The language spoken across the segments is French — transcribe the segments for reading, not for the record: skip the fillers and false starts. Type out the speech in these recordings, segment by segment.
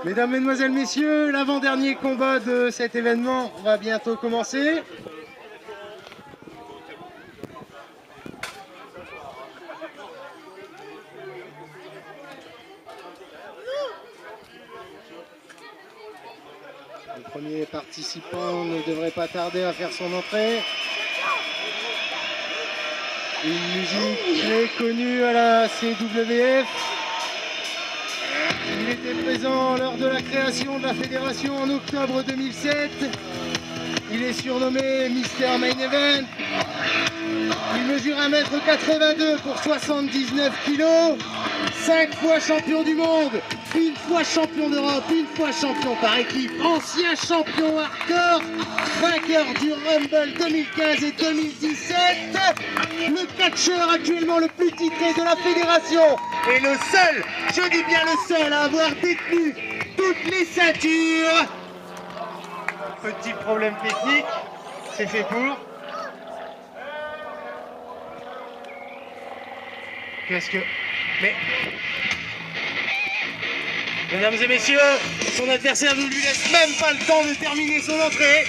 Mesdames, Mesdemoiselles, Messieurs, l'avant-dernier combat de cet événement va bientôt commencer. Le premier participant ne devrait pas tarder à faire son entrée. Une musique très connue à la CWF. Il était présent lors de la création de la fédération en octobre 2007. Il est surnommé Mister Main Event. Il mesure 1m82 pour 79 kg. 5 fois champion du monde, une fois champion d'Europe, une fois champion par équipe, ancien champion hardcore, vainqueur du Rumble 2015 et 2017, le catcheur actuellement le plus titré de la fédération et le seul, je dis bien le seul, à avoir détenu toutes les ceintures. Petit problème technique, c'est fait pour. Qu'est-ce que... Mais... Mesdames et messieurs, son adversaire ne lui laisse même pas le temps de terminer son entrée.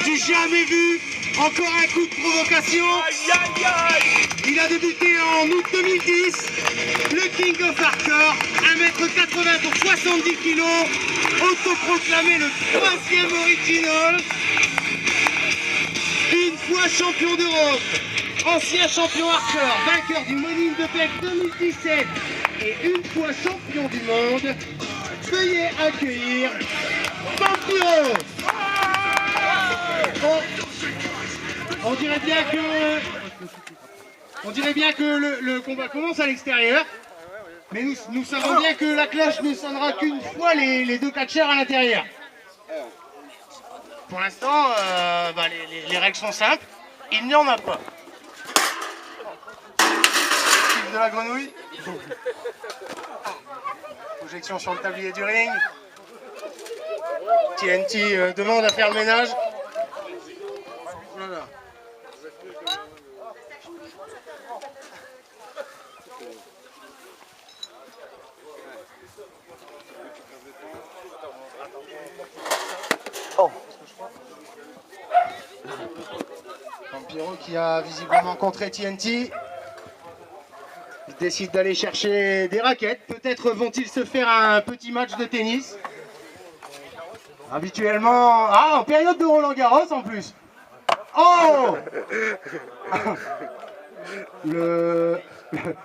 J'ai jamais vu encore un coup de provocation. Il a débuté en août 2010. Le King of Hardcore, 1m80 pour 70 kg, autoproclamé le 3e original. Une fois champion d'Europe, ancien champion hardcore, vainqueur du Money in the Bank 2017 et une fois champion du monde, veuillez accueillir Vampiro. On dirait bien que le combat commence à l'extérieur, mais nous savons bien que la cloche ne sonnera qu'une fois les deux catcheurs à l'intérieur. Pour l'instant, les règles sont simples, il n'y en a pas. De la grenouille. Projection sur le tablier du ring. TNT demande à faire le ménage. Voilà. Oh. Vampiro qui a visiblement contré TNT. Ils décident d'aller chercher des raquettes. Peut-être vont-ils se faire un petit match de tennis. Habituellement... Ah, en période de Roland-Garros en plus. Oh le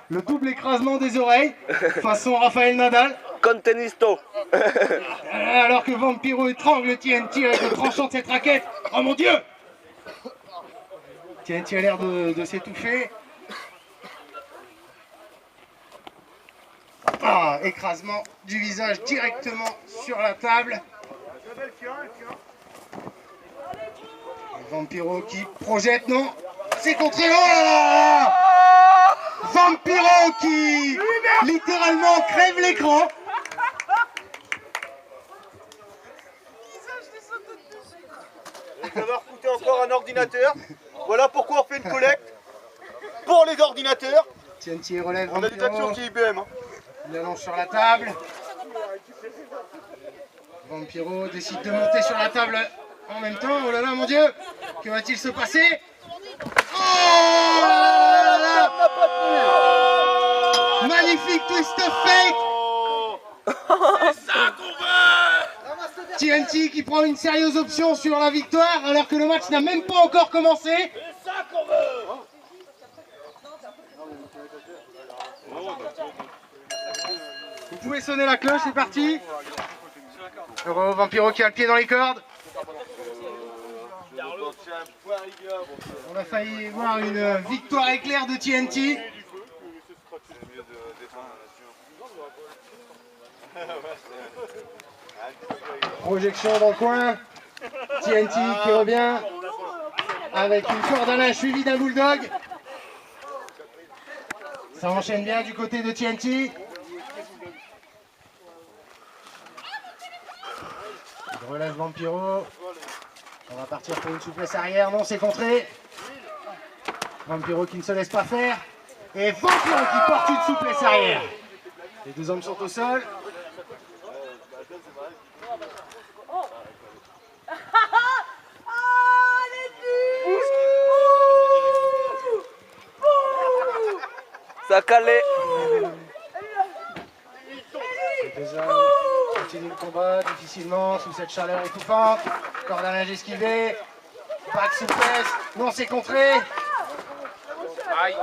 double écrasement des oreilles, façon Rafael Nadal. Contenisto. Alors que Vampiro étrangle TNT avec le tranchant de cette raquette. Oh mon Dieu! TNT a l'air de s'étouffer. Ah, écrasement du visage directement sur la table. Vampiro qui projette, non, c'est contré. Oh là là! Vampiro qui littéralement crève l'écran. Ça va coûter encore un ordinateur. Voilà pourquoi on fait une collecte pour les ordinateurs. TNT relève. On a du tapis chez IBM. Hein. Il allonge sur la table. Vampiro décide de monter sur la table en même temps. Oh là là, mon Dieu! Que va-t-il se passer? Oh là là! Magnifique twist of fate! C'est ça qu'on veut! TNT qui prend une sérieuse option sur la victoire alors que le match n'a même pas encore commencé. C'est ça qu'on veut! Vous pouvez sonner la cloche, c'est parti. Vampiro qui a le pied dans les cordes. On a failli voir une victoire éclair de TNT. Projection dans le coin. TNT qui revient avec une corde à linge suivie d'un bulldog. Ça enchaîne bien du côté de TNT. Il relève Vampiro. On va partir pour une souplesse arrière. Non, c'est contré. Vampiro qui ne se laisse pas faire. Et Vampiro qui porte une souplesse arrière. Les deux hommes sont au sol. Ça calait. Les deux hommes continuent le combat difficilement sous cette chaleur étouffante. Corde à linge esquivée. Pas de souplesse. Non, c'est contré. Aïe.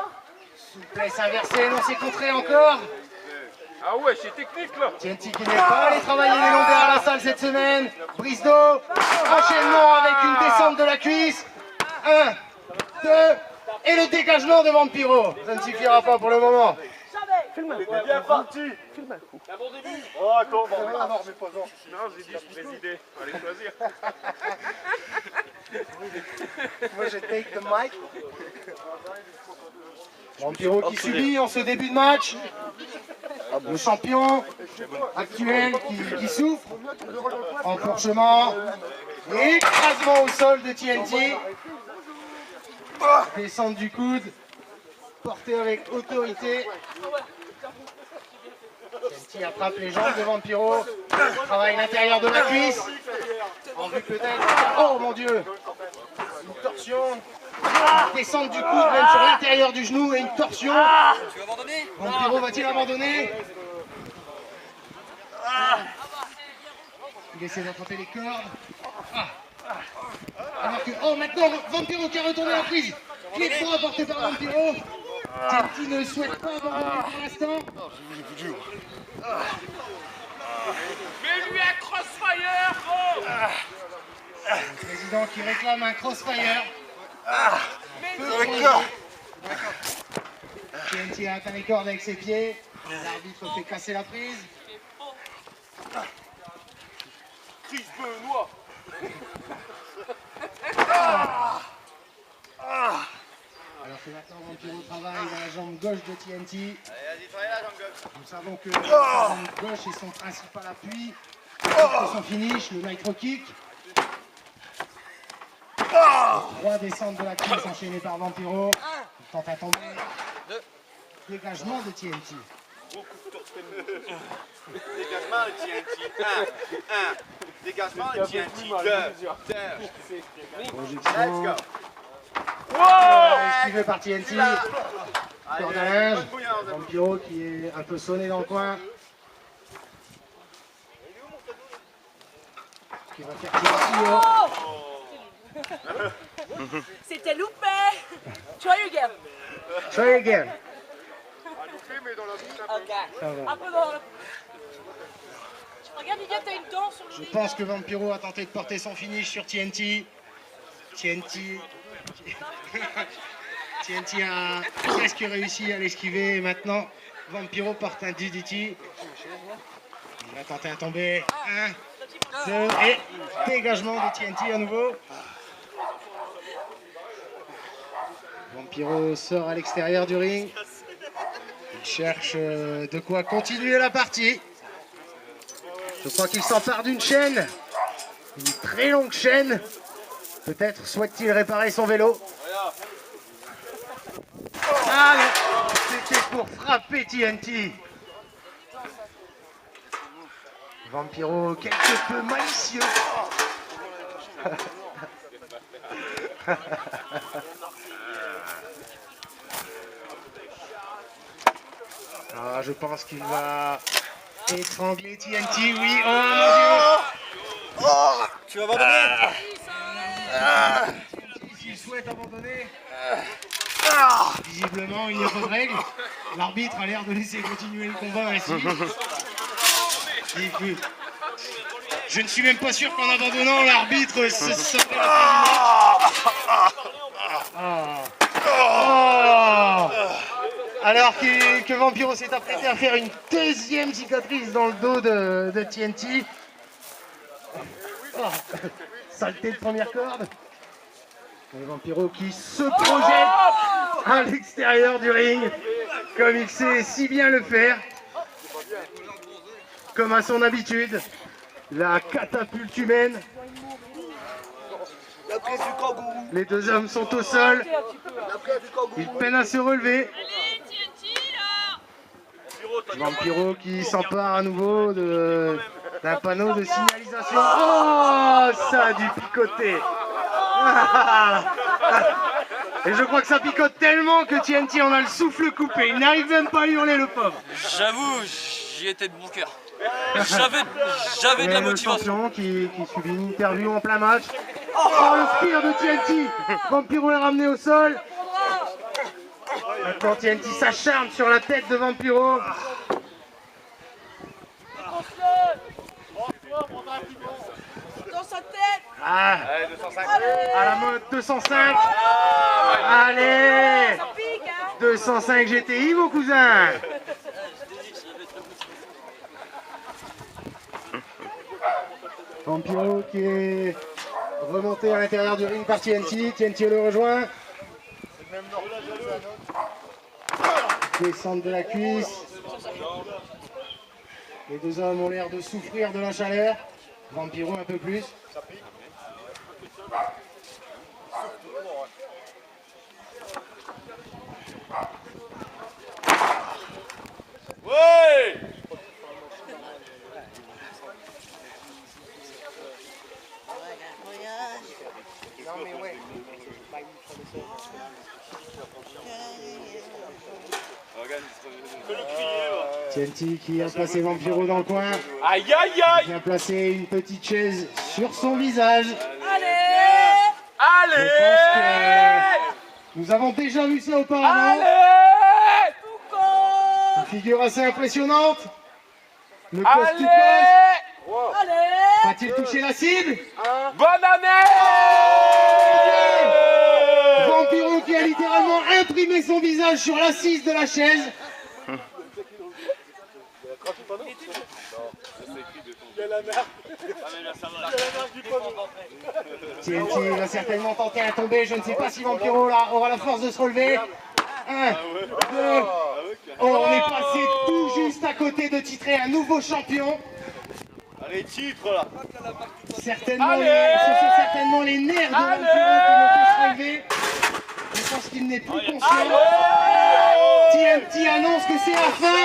Souplesse inversée. Non, c'est contré encore. Ah ouais, c'est technique là. TNT qui n'est pas allé travailler les lombaires à la salle cette semaine. Brise d'eau. Enchaînement avec une descente de la cuisse. 1, 2. Et le dégagement de Vampiro. Ça ne suffira pas pour le moment. C'est bien parti. Filme un coup. Un bon début. Oh, attends, bon, non, mais pas non. Non, j'ai dit je présidais. Allez choisir. Moi, je take the mic. Vampiro qui subit en ce début de match. Le champion actuel qui souffre. Enfourchement. Et écrasement au sol de TNT. Descente du coude. Porté avec autorité. TNT attrape les jambes de Vampiro. Travaille l'intérieur de la cuisse. En vue peut-être. Oh mon Dieu. Une torsion. Descente du coude même sur l'intérieur du genou et une torsion. Tu veux abandonner? Vampiro va-t-il abandonner? Il essaie d'attraper les cordes. Alors que, oh maintenant Vampiro qui a retourné la prise. Pied de bras porté par Vampiro. TNT ne souhaite pas abandonner pour l'instant. Mais lui un crossfire, gros. Le président qui réclame un crossfire. TNT a atteint les cordes avec ses pieds. L'arbitre fait casser la prise. Chris Benoît. Alors que maintenant Vampiro travaille dans la jambe gauche de TNT. Allez, vas-y, travaille la jambe gauche. Nous savons que la jambe gauche est son principal appui. Pour son finish, le nitro kick. 3 descentes de la cuisse enchaînées par Vampiro. Il tente à tomber. Dégagement de TNT. Dégagement de TNT. 1. Dégagement de TNT. 2. Projection. Let's go. Esquivé par TNT. Corde à linge. Vampiro qui est un peu sonné dans le coin. Qui va faire TNT. C'était loupé. Try again. Try again. Ok. Ça va. Un peu dans le... Regarde, Lydia, t'as une dent sur le Je nez. pense que Vampiro a tenté de porter son finish sur TNT. TNT a presque réussi à l'esquiver et maintenant Vampiro porte un DDT. Il va tenter à tomber. 1, 2 et dégagement de TNT à nouveau. Vampiro sort à l'extérieur du ring. Il cherche de quoi continuer la partie. Je crois qu'il s'empare d'une chaîne. Une très longue chaîne. Peut-être souhaite-t-il réparer son vélo. Ah non, c'était pour frapper TNT. Vampiro quelque peu malicieux. Ah, je pense qu'il va étrangler TNT, oui. Oh mon Dieu. Tu vas abandonner. S'il souhaite abandonner. Visiblement, il n'y a pas de règle. L'arbitre a l'air de laisser continuer le combat ainsi. Je ne suis même pas sûr qu'en abandonnant, l'arbitre se serait la fin du match. Oh. Alors que Vampiro s'est apprêté à faire une deuxième cicatrice dans le dos de TNT. Oh. Saleté de première corde. Et Vampiro qui se projette à l'extérieur du ring, comme il sait si bien le faire. Comme à son habitude, la catapulte humaine. La prise du kangourou. Les deux hommes sont au sol. La prise du kangourou. Ils peinent à se relever. Allez, TNT, là. Vampiro qui s'empare à nouveau d'un panneau de signalisation. Oh, ça a dû picoter. Et je crois que ça picote tellement que TNT en a le souffle coupé. Il n'arrive même pas à hurler, le pauvre. J'avoue, j'y étais de bon cœur. J'avais de la motivation. Le champion qui subit une interview en plein match. Oh, le spear de TNT. Vampiro est ramené au sol. Maintenant TNT s'acharne sur la tête de Vampiro. Dans sa tête. Ah, Allez. à la mode 205. Allez, Ça pique, hein. 205 GTI, mon cousin. Vampiro qui est remonté à l'intérieur du ring par TNT. TNT le rejoint. Descente de la cuisse. Les deux hommes ont l'air de souffrir de la chaleur. Vampiro un peu plus. Ouais! TNT qui a placé Vampiro dans le coin. Aïe aïe aïe. Qui a placé une petite chaise sur son visage. Allez. Je pense que nous avons déjà vu ça auparavant. Tout con. Une figure assez impressionnante. Le Allez. poste du poste. Allez. Va-t-il toucher la cible? Bonne année. Vampiro qui a littéralement imprimé son visage sur l'assise de la chaise. TNT va certainement tenter un tombé. Je ne sais pas si Vampiro aura la force de se relever. 1, 2. Oh, on est passé tout juste à côté de titrer un nouveau champion. Allez, titre là! Certainement, Allez. ce sont certainement les nerfs de Vampiro qui l'ont fait se relever. Je pense qu'il n'est plus conscient. TNT annonce que c'est la fin.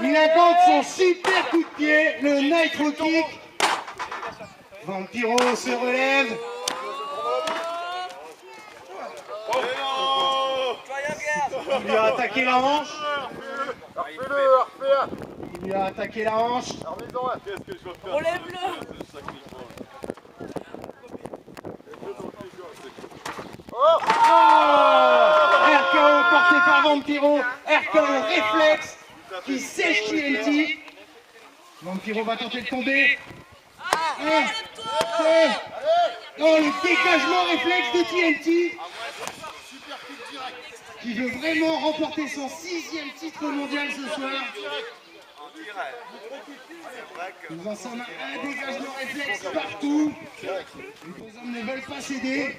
Il invente son super coup de pied, le Nitro Kick. Vampiro se relève. Il lui a attaqué la hanche. Il lui a attaqué la hanche. Relève-le. RKO porté par Vampiro. RKO réflexe qui sèche TNT. Vampiro va tenter de tomber. 1, 2. Oh, le dégagement réflexe de TNT. Qui veut vraiment remporter son 6e titre mondial ce soir. Nous en sommes à un dégagement réflexe partout. Les deux hommes ne veulent pas céder.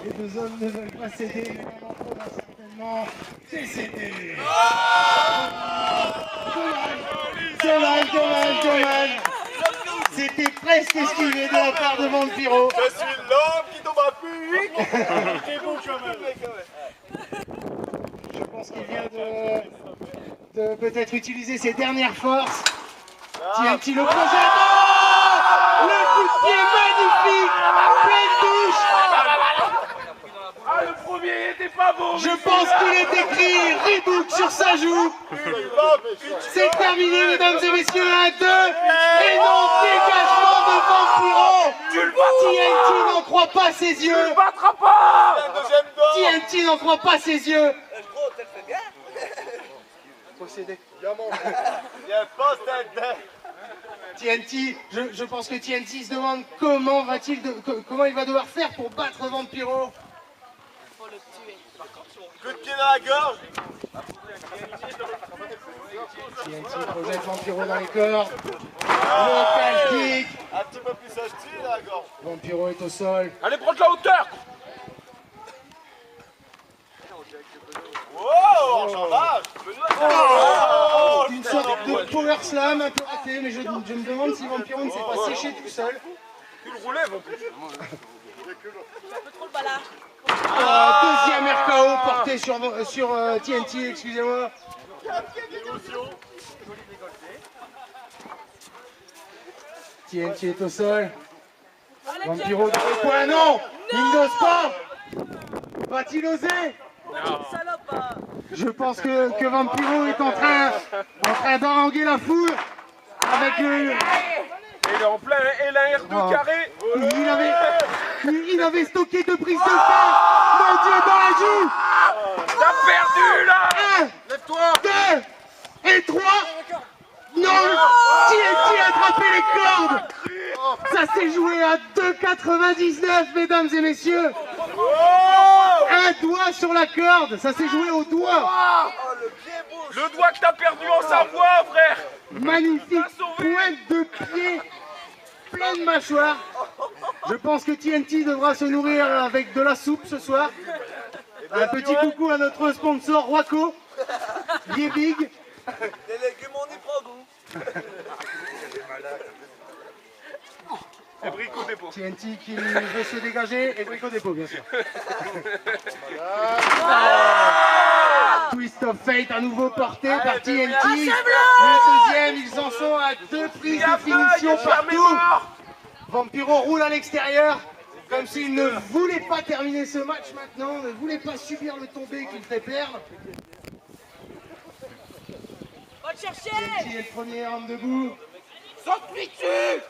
Les deux hommes ne veulent pas céder, mais l'un d'entre eux va certainement décéder. Dommage. C'était presque esquivé de la part de Vampiro. Je suis l'homme qui tombe à pic! C'est bon quand même! Je pense qu'il vient de peut-être utiliser ses dernières forces. TNT le projette. Oh, le coup de pied magnifique. Pleine touche. Ah, le premier était pas bon. Je pense qu'il est écrit Rebook sur sa joue. C'est terminé, mesdames et messieurs, 1-2. Et non, dégagement de Vampiro. TNT n'en croit pas ses yeux. Tu le battras pas. Deuxième dos! TNT n'en croit pas ses yeux. Il y a un poste à TNT, je pense que TNT se demande comment il va devoir faire pour battre Vampiro. Faut le tuer. coup de pied dans la gorge! TNT projette Vampiro dans les cordes. Local kick. Un petit peu plus hostile dans la gorge! Vampiro est au sol. Allez, prends de la hauteur. Wow! Enjambage! Une sorte de power slam un peu raté, mais je me demande si Vampiro ne s'est pas séché tout seul. Tu le roulais, mon plus. J'ai un peu trop le balard. Deuxième RKO porté sur TNT, excusez-moi. TNT est au sol. Vampiro dans le coin, non. Il n'ose pas. Va-t-il oser? Salope. Je pense que Vampiro est en train d'haranguer la foule avec le... Il est en plein L1 R2 carré. Il avait stocké 2 prises de fer. Mon Dieu, dans la joue. T'as perdu là. 1, 2 et 3. Non, TNT a attrapé les cordes. Ça s'est joué à 2,99, mesdames et messieurs. Un doigt sur la corde, ça s'est joué au doigt. Le doigt que t'as perdu en Savoie, frère. Magnifique pointe de pied, pleine mâchoire. Je pense que TNT devra se nourrir avec de la soupe ce soir. Un petit coucou à notre sponsor Roaco, Liebig. Les légumes, on y prend goût. Et Brico Dépôt. TNT qui veut se dégager et Brico Dépôt, bien sûr. Twist of Fate à nouveau porté par TNT. Le deuxième, ils en sont à 2 prises de finition partout. Vampiro roule à l'extérieur, comme s'il ne voulait pas terminer ce match maintenant, ne voulait pas subir le tombé qu'il fait perdre. Va te chercher. TNT est le premier homme debout. Saute-lui dessus.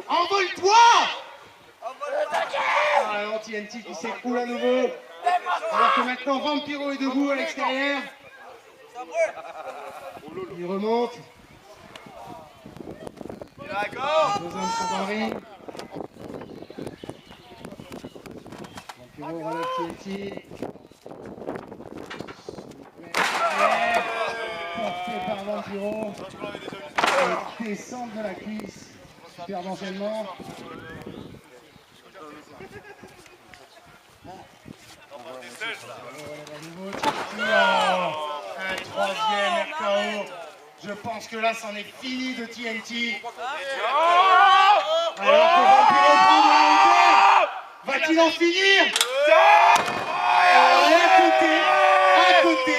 Envole-toi! Ah non, TNT qui s'écroule à nouveau. Alors que maintenant Vampiro est debout à l'extérieur. Il remonte. Deux hommes sont dans le ring. Vampiro relève TNT. Porté par Vampiro. Et descente de la cuisse. Super d'enchaînement. Un troisième RKO. Je pense que là, c'en est fini de TNT. Alors que Vampiro prend de la hauteur. Va-t-il en finir? À côté,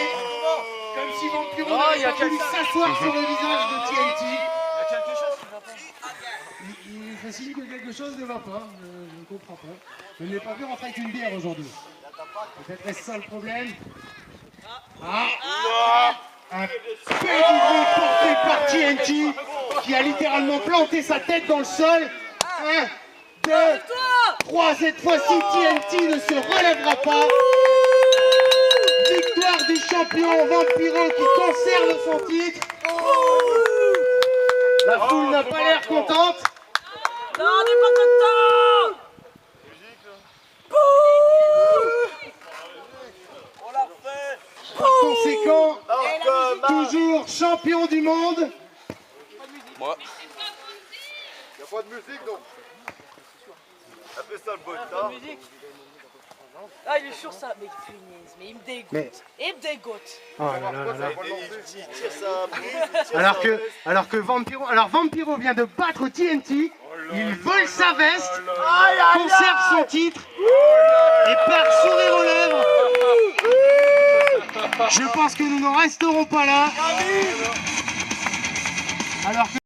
comme si Vampiro n'avait pas voulu s'asseoir sur le visage de TNT. Il fait signe que quelque chose ne va pas, je ne comprends pas. Je ne l'ai pas vu rentrer avec une bière aujourd'hui. Peut-être est-ce ça le problème. Un pedigree porté par TNT qui a littéralement planté sa tête dans le sol. 1, 2, 3, cette fois-ci TNT ne se relèvera pas. Victoire du champion Vampiro qui conserve son titre. La foule n'a pas l'air contente. Non, on n'est pas content. On l'a refait. Par conséquent, toujours champion du monde. Moi. Y'a pas de musique donc. Ça fait ça le bon temps. Ah, il est sur ça. Mais punaise, mais il me dégoûte. Mais- Il me dégoûte. Oh là là là là. Il tire sa prise. Alors que Vampiro vient de battre TNT, il vole sa veste, conserve son titre et part sourire aux lèvres. Je pense que nous n'en resterons pas là. Alors que